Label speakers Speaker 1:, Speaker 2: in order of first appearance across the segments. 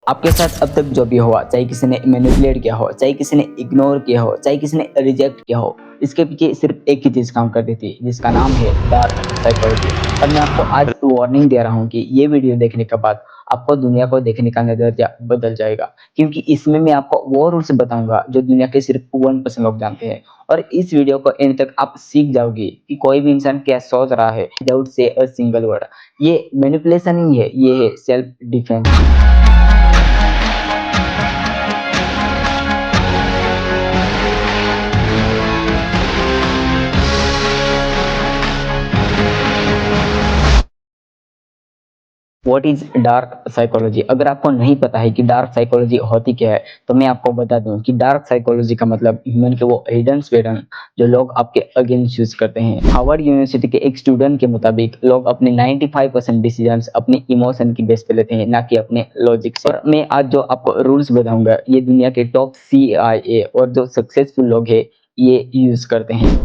Speaker 1: आपके साथ अब तक जो भी हुआ, चाहे किसी ने मैनिपुलेट किया हो, चाहे किसी ने इग्नोर किया हो, चाहे किसी ने रिजेक्ट किया हो, इसके पीछे सिर्फ एक ही चीज़ काम करती थी, जिसका नाम है डार्क साइकोलॉजी। और मैं आपको आज वार्निंग दे रहा हूँ कि ये वीडियो देखने के बाद आपको दुनिया को देखने का नज़रिया बदल जाएगा। क्योंकि इसमें मैं आपको वो रूल्स बताऊँगा जो दुनिया के सिर्फ 1% लोग जानते हैं। और इस वीडियो को एंड तक आप सीख जाओगे कि कोई भी इंसान क्या सोच रहा है विदाउट से अ सिंगल वर्ड। ये मैनिपुलेशन नहीं है, ये है self defence. What is dark psychology? अगर आपको नहीं पता है कि डार्क साइकोलॉजी होती क्या है, तो मैं आपको बता दूं कि डार्क साइकोलॉजी का मतलब ह्यूमन के वो हिडन पैटर्न जो लोग आपके अगेंस्ट यूज करते हैं। हार्वर्ड यूनिवर्सिटी के एक स्टूडेंट के मुताबिक लोग अपने 95% डिसीजंस अपने इमोशन की बेस पे लेते हैं, ना कि अपने लॉजिक से। और मैं आज जो आपको रूल्स बताऊंगा, ये दुनिया के टॉप CIA और जो सक्सेसफुल लोग हैं ये यूज करते हैं।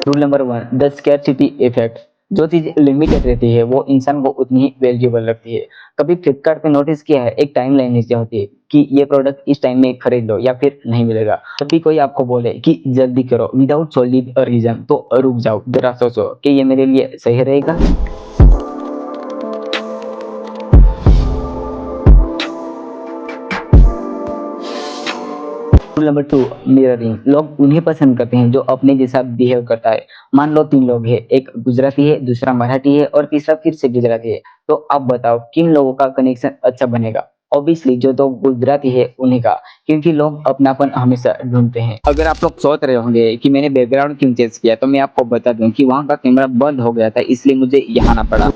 Speaker 1: Rule number 1, the scarcity effect. जो चीज लिमिटेड रहती है वो इंसान को उतनी ही वैल्यूएबल लगती है। कभी फ्लिपकार्ट पे नोटिस किया है, एक टाइमलाइन नीचे होती है कि ये प्रोडक्ट इस टाइम में खरीद लो या फिर नहीं मिलेगा। तभी कोई आपको बोले कि जल्दी करो विदाउट सॉलिड रीजन, तो रुक जाओ, जरा सोचो कि ये मेरे लिए सही रहेगा। Rule number 2, mirroring. लोग उन्हें पसंद करते हैं जो अपने जैसा बिहेव करता है। मान लो 3 लोग हैं, एक गुजराती है, दूसरा मराठी है और तीसरा फिर से गुजराती है। तो अब बताओ किन लोगों का कनेक्शन अच्छा बनेगा? ऑब्वियसली जो तो गुजराती है उन्हीं का, क्योंकि लोग अपनापन हमेशा ढूंढते हैं। अगर आप लोग सोच रहे होंगे कि मैंने बैकग्राउंड क्यों चेंज किया, तो मैं आपको बता दूं कि वहां का कैमरा बंद हो गया था, इसलिए मुझे यहाँ आना पड़ा।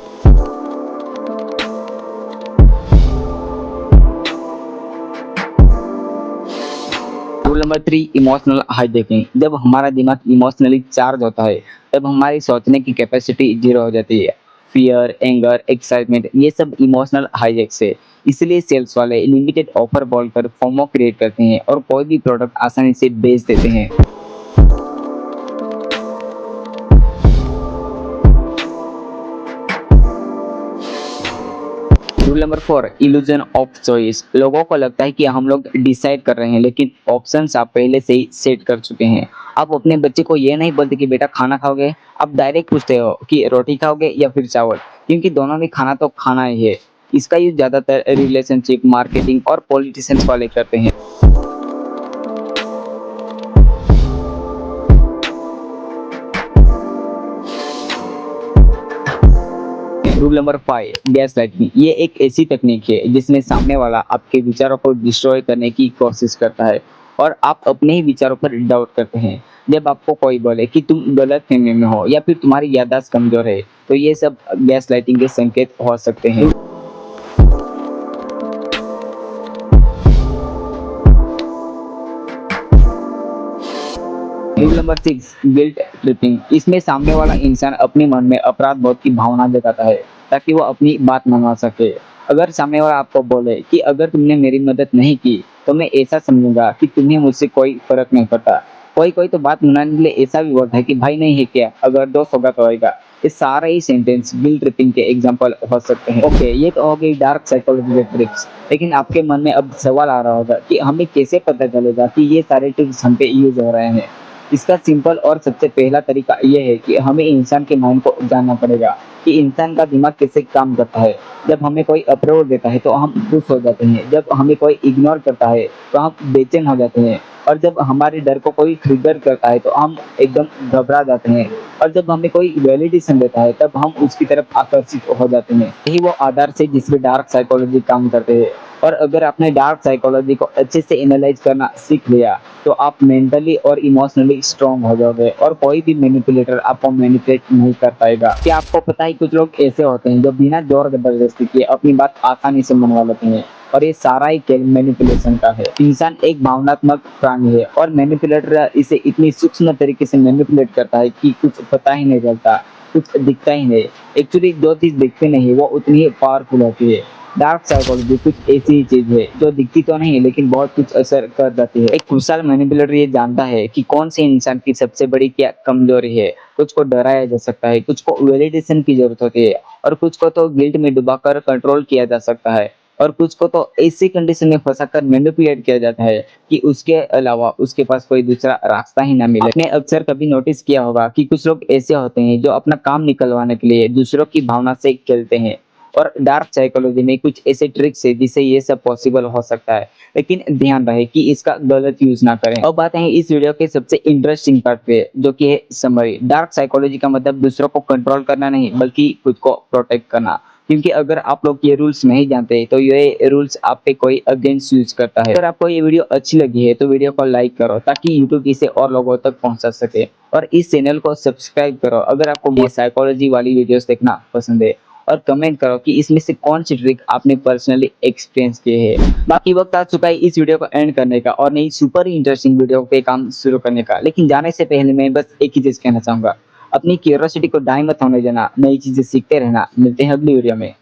Speaker 1: Rule number 3, emotional hijacking. जब हमारा दिमाग इमोशनली चार्ज होता है, तब हमारी सोचने की कैपेसिटी जीरो हो जाती है। फियर, एंगर, एक्साइटमेंट, ये सब इमोशनल हाईजैक्स है। इसलिए सेल्स वाले लिमिटेड ऑफर बोलकर फोमो क्रिएट करते हैं और कोई भी प्रोडक्ट आसानी से बेच देते हैं। Rule number 4, illusion of choice. लोगों को लगता है कि हम लोग डिसाइड कर रहे हैं, लेकिन ऑप्शंस आप पहले से ही सेट कर चुके हैं। आप अपने बच्चे को ये नहीं बोलते कि बेटा खाना खाओगे, आप डायरेक्ट पूछते हो कि रोटी खाओगे या फिर चावल, क्योंकि दोनों में खाना तो खाना ही है। इसका यूज ज्यादातर रिलेशनशिप, मार्केटिंग और पॉलिटिशियंस वाले करते हैं। Rule number 5, gas lighting. ये एक ऐसी तकनीक है जिसमें सामने वाला आपके विचारों को डिस्ट्रॉय करने की कोशिश करता है और आप अपने ही विचारों पर डाउट करते हैं। जब आपको कोई बोले कि तुम गलत फहमी में हो या फिर तुम्हारी याददाश्त कमजोर है, तो ये सब गैस लाइटिंग के संकेत हो सकते हैं। Rule number 6, guilt tripping. इसमें सामने वाला इंसान अपने मन में अपराध बोध की भावना जताता है ताकि वो अपनी बात मनवा सके। अगर सामने वाला आपको बोले कि अगर तुमने मेरी मदद नहीं की तो मैं ऐसा समझूंगा कि तुम्हें मुझसे कोई फर्क नहीं पड़ता। कोई कोई तो बात मनाने के लिए ऐसा भी बोलता है कि भाई नहीं है क्या, अगर दोस्त होगा तो होएगा। ये सारे ही सेंटेंस गिल्ट ट्रिपिंग के एग्जांपल हो सकते हैं। ओके, ये तो हो गई डार्क साइकोलॉजी के ट्रिक्स। लेकिन आपके मन में अब सवाल आ रहा होगा कि हमें कैसे पता चलेगा कि ये सारे ट्रिक्स हम पे यूज हो रहे हैं। इसका सिंपल और सबसे पहला तरीका ये है कि हमें इंसान के माइंड को जानना पड़ेगा कि इंसान का दिमाग कैसे काम करता है। जब हमें कोई अप्रोच देता है तो हम खुश हो जाते हैं, जब हमें कोई इग्नोर करता है तो हम बेचैन हो जाते हैं, और जब हमारे डर को कोई ट्रिगर करता है तो हम एकदम घबरा जाते हैं, और जब हमें कोई वैलिडेशन देता है तब हम उसकी तरफ आकर्षित हो जाते हैं। यही वो आधार से जिस पे डार्क साइकोलॉजी काम करते हैं। और अगर आपने डार्क साइकोलॉजी को अच्छे से एनालाइज करना सीख लिया, तो आप मेंटली और इमोशनली स्ट्रांग हो जाओगे और कोई भी मैनिपुलेटर आपको मैनिपुलेट नहीं कर पाएगा। क्या आपको पता है कुछ लोग ऐसे होते हैं जो बिना जोर जबरदस्ती के अपनी बात आसानी से मनवा लेते हैं, और ये सारा ही खेल मैनिपुलेशन का है। इंसान एक भावनात्मक प्राणी है और मैनिपुलेटर इसे इतनी सूक्ष्म तरीके से मैनिपुलेट करता है कि कुछ पता ही नहीं चलता, कुछ दिखता ही नहीं। एक्चुअली जो चीज दिखती नहीं वो उतनी ही पावरफुल होती है। डार्क साइकोलॉजी कुछ ऐसी चीज है जो दिखती तो नहीं लेकिन बहुत कुछ असर कर जाती है। एक कुशल मैनिपुलेटर ये जानता है कि कौन से इंसान की सबसे बड़ी क्या कमजोरी है। कुछ को डराया जा सकता है, कुछ को वैलिडेशन की जरूरत होती है, और कुछ को तो गिल्ट में डुबाकर कंट्रोल किया जा सकता है, और कुछ को तो ऐसी कंडीशन में फंसाकर मैनिपुलेट किया जाता है कि उसके अलावा उसके पास कोई दूसरा रास्ता ही ना मिले। आपने अक्सर कभी नोटिस किया होगा कि कुछ लोग ऐसे होते हैं जो अपना काम निकलवाने के लिए दूसरों की भावना से खेलते हैं, और डार्क साइकोलॉजी में कुछ ऐसे ट्रिक्स है जिससे ये सब पॉसिबल हो सकता है। लेकिन ध्यान रहे कि इसका गलत यूज ना करें। अब बात है इस वीडियो के सबसे इंटरेस्टिंग पार्ट पे, जो कि है समरी। डार्क साइकोलॉजी का मतलब दूसरों को कंट्रोल करना नहीं बल्कि खुद को प्रोटेक्ट करना। क्योंकि अगर आप लोग ये रूल्स नहीं जानते तो ये रूल्स आप पे कोई अगेंस्ट यूज करता है। अगर आपको ये वीडियो अच्छी लगी है तो वीडियो को लाइक करो ताकि यूट्यूब इसे और लोगों तक पहुंचा सके, और इस चैनल को सब्सक्राइब करो अगर आपको ये साइकोलॉजी वाली वीडियोस देखना पसंद है, और कमेंट करो कि इसमें से कौन सी ट्रिक आपने पर्सनली एक्सपीरियंस किए है। बाकी वक्त आ चुका है इस वीडियो को एंड करने का और नई सुपर इंटरेस्टिंग वीडियो पे काम शुरू करने का। लेकिन जाने से पहले मैं बस एक ही चीज कहना चाहूंगा, अपनी क्यूरियोसिटी को दाएं मत होने देना, नई चीजें सीखते रहना। मिलते हैं अगली वीडियो में।